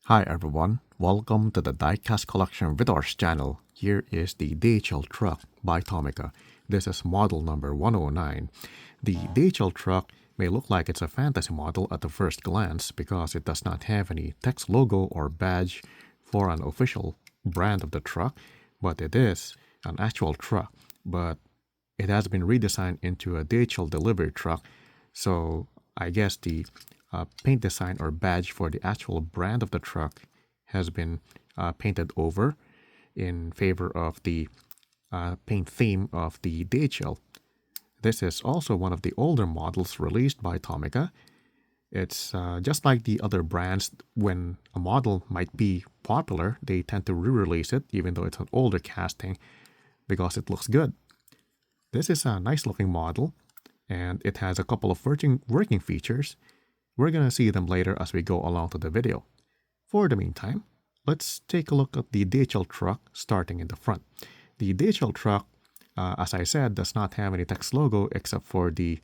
Hi everyone, welcome to the Diecast Collection Videos channel. Here is the DHL Truck by Tomica. This is model number 109. The DHL Truck may look like it's a fantasy model at the first glance because it does not have any text logo or badge for an official brand of the truck, but it is an actual truck. But it has been redesigned into a DHL delivery truck, so I guess the paint design or badge for the actual brand of the truck has been painted over in favor of the paint theme of the DHL. This is also one of the older models released by Tomica. It's just like the other brands. When a model might be popular, they tend to re-release it even though it's an older casting because it looks good. This is a nice looking model and it has a couple of working features. We're going to see them later as we go along to the video. For the meantime, let's take a look at the DHL truck starting in the front. The DHL truck, as I said, does not have any text logo except for the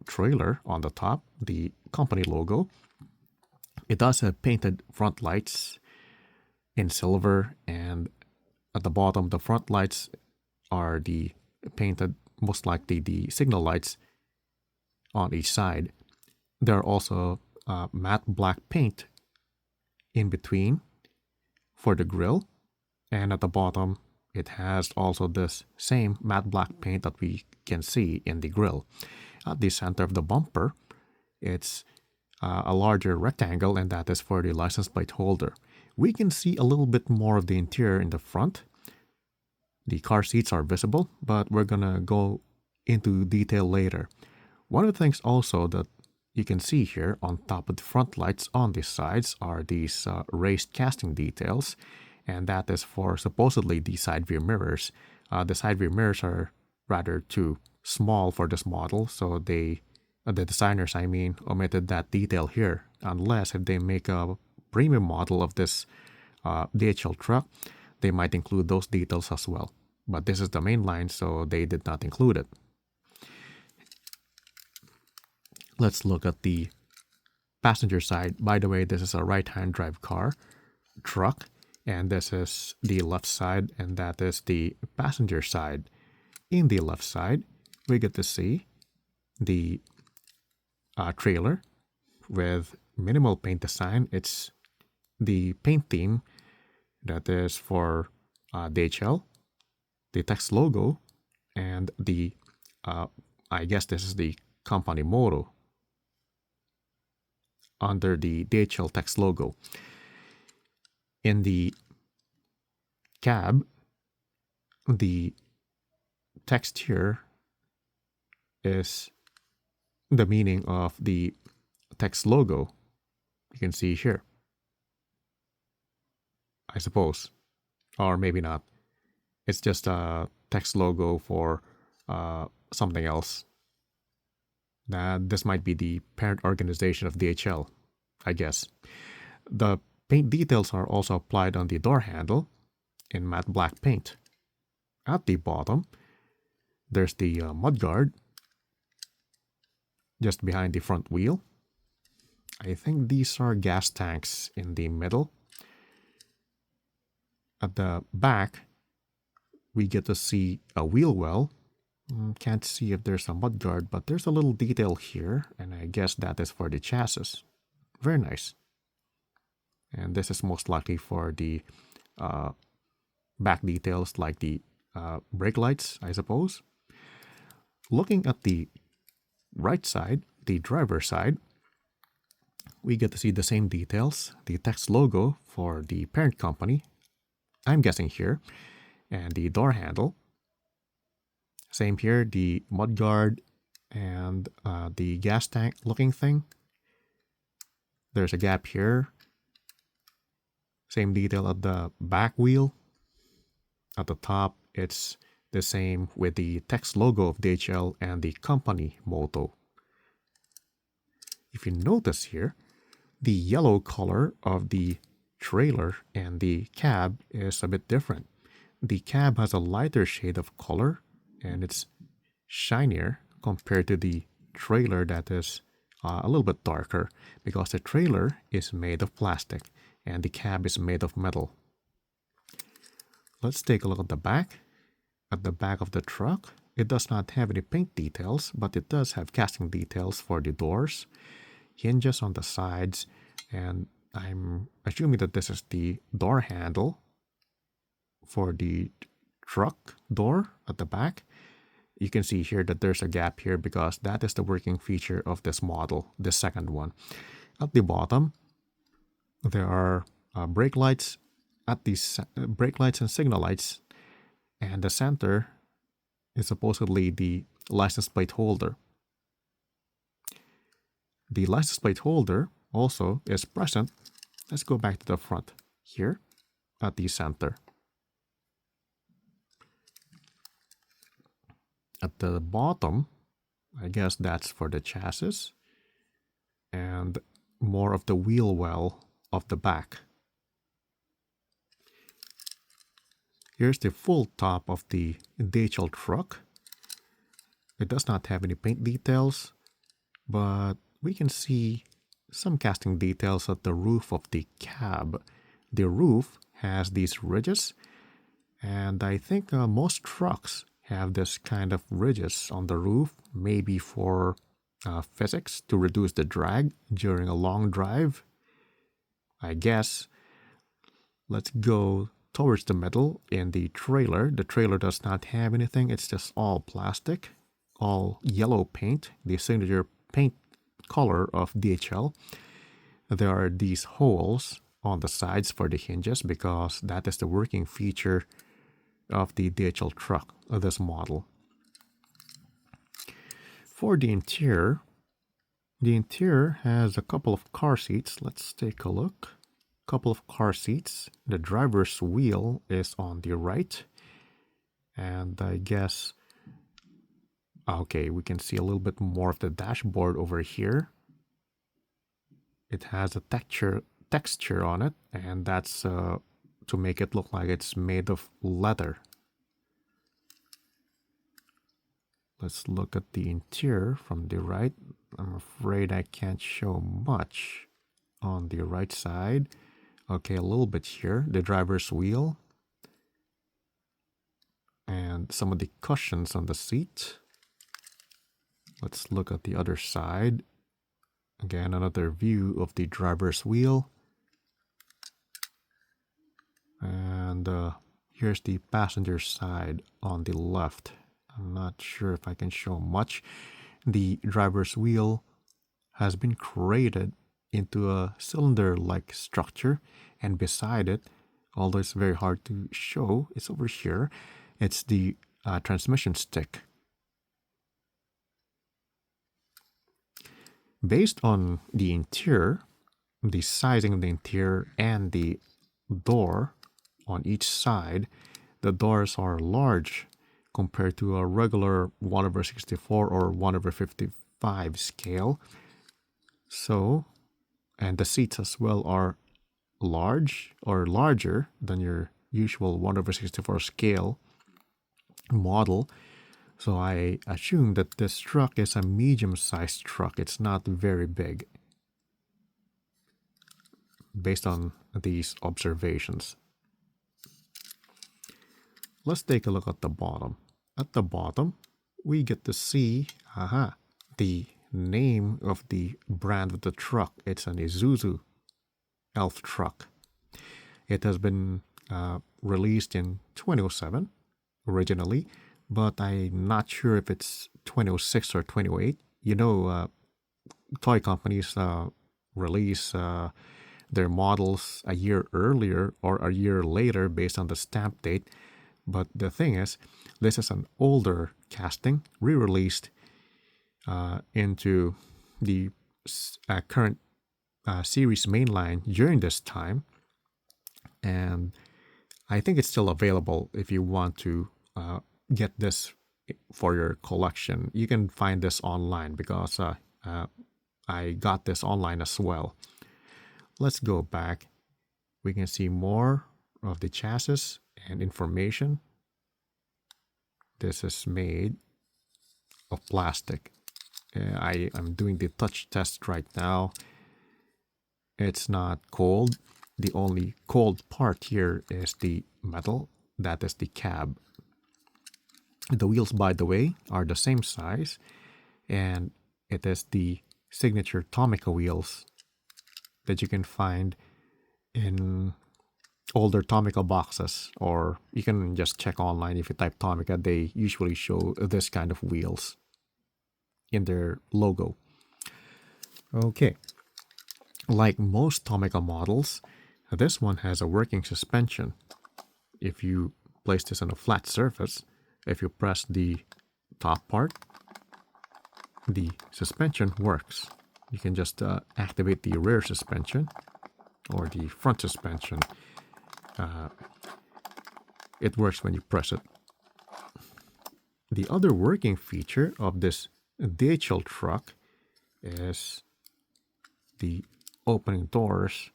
trailer on the top, the company logo. It does have painted front lights in silver, and at the bottom, the front lights are the painted, most likely the signal lights on each side. There are also matte black paint in between for the grille, and at the bottom it has also this same matte black paint that we can see in the grille. At the center of the bumper, it's a larger rectangle, and that is for the license plate holder. We can see a little bit more of the interior in the front. The car seats are visible, but we're gonna go into detail later. One of the things also that you can see here on top of the front lights on the sides are these raised casting details, and that is for supposedly the side view mirrors. The side view mirrors are rather too small for this model, so the designers, omitted that detail here, unless if they make a premium model of this DHL truck, they might include those details as well. But this is the main line, so they did not include it. Let's look at the passenger side. By the way, this is a right-hand drive truck, and this is the left side, and that is the passenger side. In the left side, we get to see the trailer with minimal paint design. It's the paint theme that is for DHL, the text logo, and the, I guess this is the company motto under the DHL text logo. In the cab, the text here is the meaning of the text logo. You can see here, I suppose, or maybe not. It's just a text logo for something else. This might be the parent organization of DHL, I guess. The paint details are also applied on the door handle in matte black paint. At the bottom, there's the mudguard just behind the front wheel. I think these are gas tanks in the middle. At the back, we get to see a wheel well. Can't see if there's a mudguard, but there's a little detail here, and I guess that is for the chassis. Very nice. And this is most likely for the back details like the brake lights, I suppose. Looking at the right side, the driver's side, we get to see the same details, the text logo for the parent company, I'm guessing here, and the door handle. Same here, the mudguard and the gas tank looking thing. There's a gap here. Same detail at the back wheel. At the top, it's the same with the text logo of DHL and the company motto. If you notice here, the yellow color of the trailer and the cab is a bit different. The cab has a lighter shade of color, and it's shinier compared to the trailer that is a little bit darker, because the trailer is made of plastic and the cab is made of metal. Let's take a look at the back. At the back of the truck, it does not have any paint details, but it does have casting details for the doors, hinges on the sides, and I'm assuming that this is the door handle for the truck door at the back. You can see here that there's a gap here because that is the working feature of this model, the second one. At the bottom, there are brake lights at the brake lights and signal lights, and the center is supposedly the license plate holder. The license plate holder also is present. Let's go back to the front here at the center. At the bottom, I guess that's for the chassis and more of the wheel well of the back. Here's the full top of the DHL truck. It does not have any paint details, but we can see some casting details at the roof of the cab. The roof has these ridges, and I think most trucks have this kind of ridges on the roof, maybe for physics to reduce the drag during a long drive, I guess. Let's go towards the middle in the trailer. The trailer does not have anything. It's just all plastic, all yellow paint, the signature paint color of DHL. There are these holes on the sides for the hinges because that is the working feature of the DHL truck of this model. For the interior has a couple of car seats. Let's take a look. Couple of car seats. The driver's wheel is on the right, and I guess okay, we can see a little bit more of the dashboard over here. It has a texture on it, and that's to make it look like it's made of leather. Let's look at the interior from the right. I'm afraid I can't show much on the right side. Okay, a little bit here. The driver's wheel and some of the cushions on the seat. Let's look at the other side. Again, another view of the driver's wheel. And here's the passenger side on the left. I'm not sure if I can show much. The driver's wheel has been created into a cylinder-like structure, and beside it, although it's very hard to show, it's over here. It's the transmission stick. Based on the interior, the sizing of the interior and the door on each side, the doors are large compared to a regular 1/64 or 1/55 scale. So, and the seats as well are large or larger than your usual 1/64 scale model. So I assume that this truck is a medium-sized truck. It's not very big based on these observations. Let's take a look at the bottom. At the bottom, we get to see the name of the brand of the truck. It's an Isuzu Elf truck. It has been released in 2007 originally, but I'm not sure if it's 2006 or 2008. You know, toy companies release their models a year earlier or a year later based on the stamp date. But the thing is, this is an older casting, re-released into the current series mainline during this time. And I think it's still available if you want to get this for your collection. You can find this online because I got this online as well. Let's go back. We can see more of the chassis and information. This is made of plastic. I'm doing the touch test right now. It's not cold. the only cold part here is the metal. That is the cab. The wheels, by the way, are the same size, and it is the signature Tomica wheels that you can find in older Tomica boxes, or you can just check online. If you type Tomica, they usually show this kind of wheels in their logo. Okay, like most Tomica models, this one has a working suspension. If you place this on a flat surface, if you press the top part, the suspension works. You can just activate the rear suspension or the front suspension. It works when you press it. The other working feature of this DHL truck is the opening doors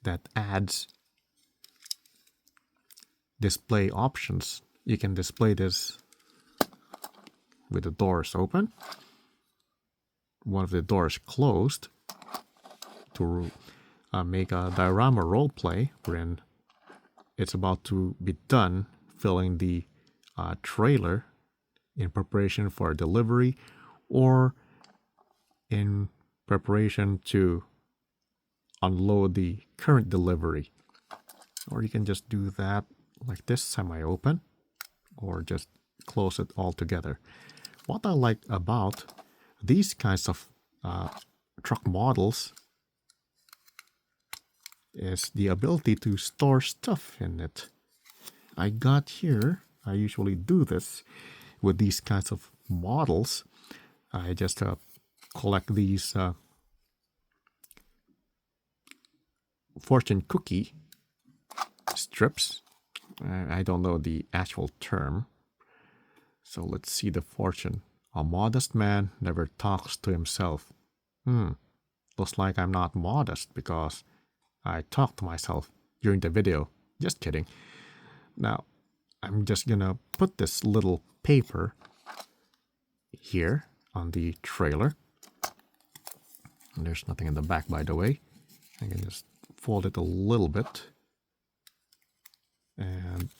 that adds display options. You can display this with the doors open, one of the doors closed, to make a diorama role play wherein it's about to be done filling the trailer in preparation for delivery, or in preparation to unload the current delivery. Or you can just do that like this, semi-open, or just close it all together. What I like about these kinds of truck models is the ability to store stuff in it. I usually do this with these kinds of models. I just collect these fortune cookie strips. I don't know the actual term. So let's see the fortune. A modest man never talks to himself. Looks like I'm not modest because I talk to myself during the video. Just kidding. Now, I'm just gonna put this little paper here on the trailer. And there's nothing in the back, by the way. I can just fold it a little bit. And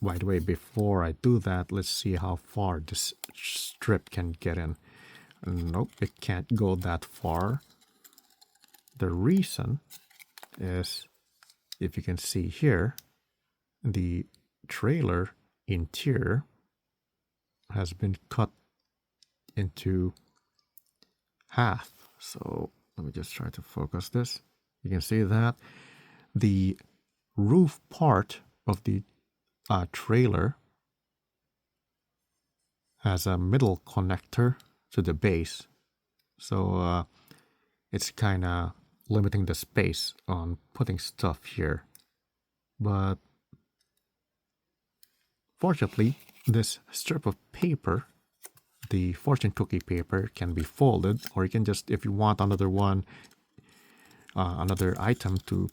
by the way, before I do that, let's see how far this strip can get in. Nope, it can't go that far. The reason is, if you can see here, the trailer interior has been cut into half. So let me just try to focus this. You can see that the roof part of the trailer has a middle connector to the base. So it's kind of limiting the space on putting stuff here. But fortunately, this strip of paper, the fortune cookie paper, can be folded, or you can just, if you want another one, another item to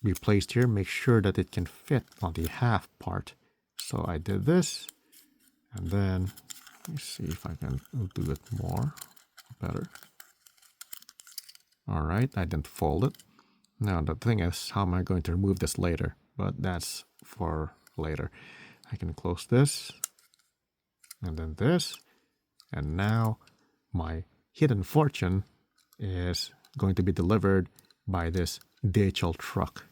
be placed here, make sure that it can fit on the half part. So I did this, and then let me see if I can do it more better. All right, I didn't fold it. Now the thing is, how am I going to remove this later? But that's for later. I can close this, and then this, and now my hidden fortune is going to be delivered by this DHL truck.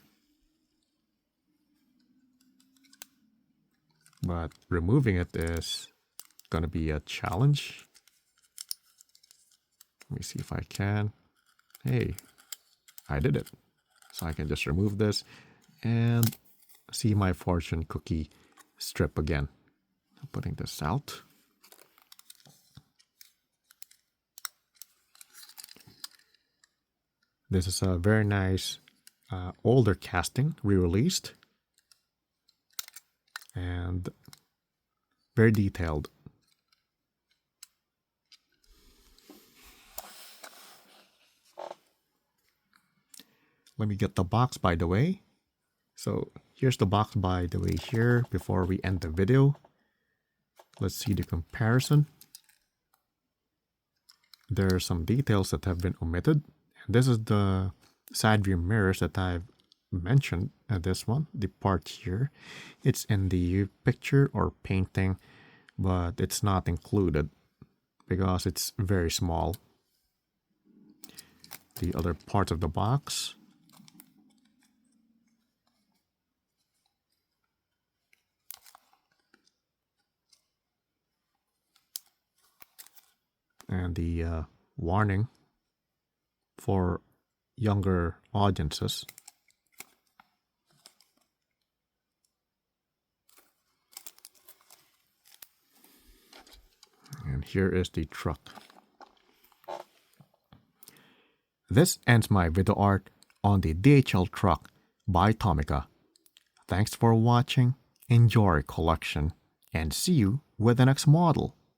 But removing it is going to be a challenge. Let me see if I can. Hey, I did it. So I can just remove this and see my fortune cookie strip again. I'm putting this out. This is a very nice older casting, re-released, and very detailed. Let me get the box, by the way. So here's the box, by the way, here before we end the video. Let's see the comparison. There are some details that have been omitted. And this is the side view mirrors that I've mentioned, this one, the part here, it's in the picture or painting, but it's not included because it's very small. The other parts of the box, and the warning for younger audiences. And here is the truck. This ends my video art on the DHL Truck by Tomica. Thanks for watching, enjoy collection, and see you with the next model.